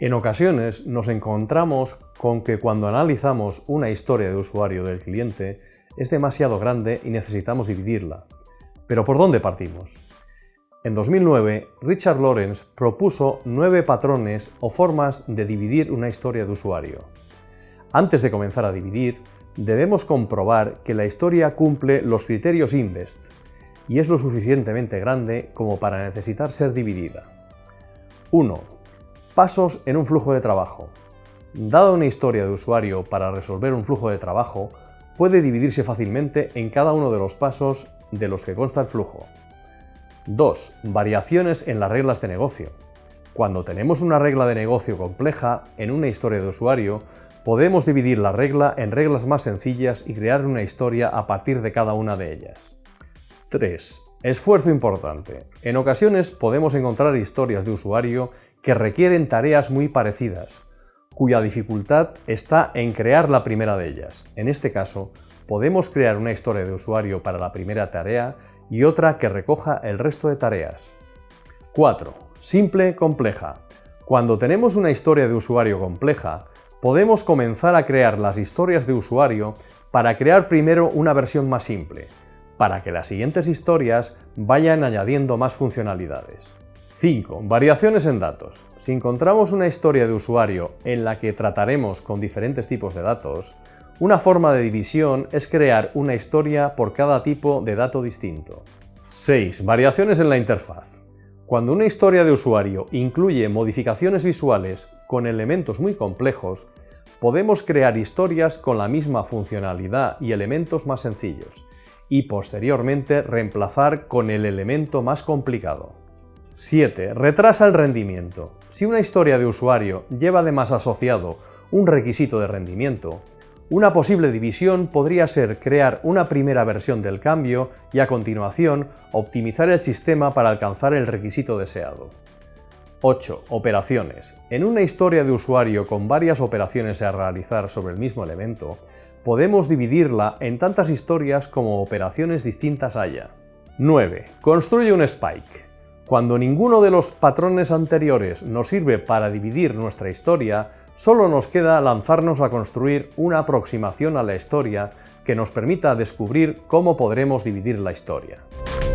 En ocasiones nos encontramos con que cuando analizamos una historia de usuario del cliente es demasiado grande y necesitamos dividirla. ¿Pero por dónde partimos? En 2009, Richard Lawrence propuso 9 patrones o formas de dividir una historia de usuario. Antes de comenzar a dividir, debemos comprobar que la historia cumple los criterios INVEST y es lo suficientemente grande como para necesitar ser dividida. 1. Pasos en un flujo de trabajo. Dada una historia de usuario para resolver un flujo de trabajo, puede dividirse fácilmente en cada uno de los pasos de los que consta el flujo. 2. Variaciones en las reglas de negocio. Cuando tenemos una regla de negocio compleja en una historia de usuario, podemos dividir la regla en reglas más sencillas y crear una historia a partir de cada una de ellas. 3. Esfuerzo importante. En ocasiones podemos encontrar historias de usuario que requieren tareas muy parecidas, cuya dificultad está en crear la primera de ellas. En este caso, podemos crear una historia de usuario para la primera tarea y otra que recoja el resto de tareas. 4. Simple, compleja. Cuando tenemos una historia de usuario compleja, podemos comenzar a crear las historias de usuario para crear primero una versión más simple, para que las siguientes historias vayan añadiendo más funcionalidades. 5. Variaciones en datos. Si encontramos una historia de usuario en la que trataremos con diferentes tipos de datos, una forma de división es crear una historia por cada tipo de dato distinto. 6. Variaciones en la interfaz. Cuando una historia de usuario incluye modificaciones visuales con elementos muy complejos, podemos crear historias con la misma funcionalidad y elementos más sencillos, y posteriormente reemplazar con el elemento más complicado. 7. Retrasa el rendimiento. Si una historia de usuario lleva además asociado un requisito de rendimiento, una posible división podría ser crear una primera versión del cambio y a continuación optimizar el sistema para alcanzar el requisito deseado. 8. Operaciones. En una historia de usuario con varias operaciones a realizar sobre el mismo elemento, podemos dividirla en tantas historias como operaciones distintas haya. 9. Construye un spike. Cuando ninguno de los patrones anteriores nos sirve para dividir nuestra historia, solo nos queda lanzarnos a construir una aproximación a la historia que nos permita descubrir cómo podremos dividir la historia.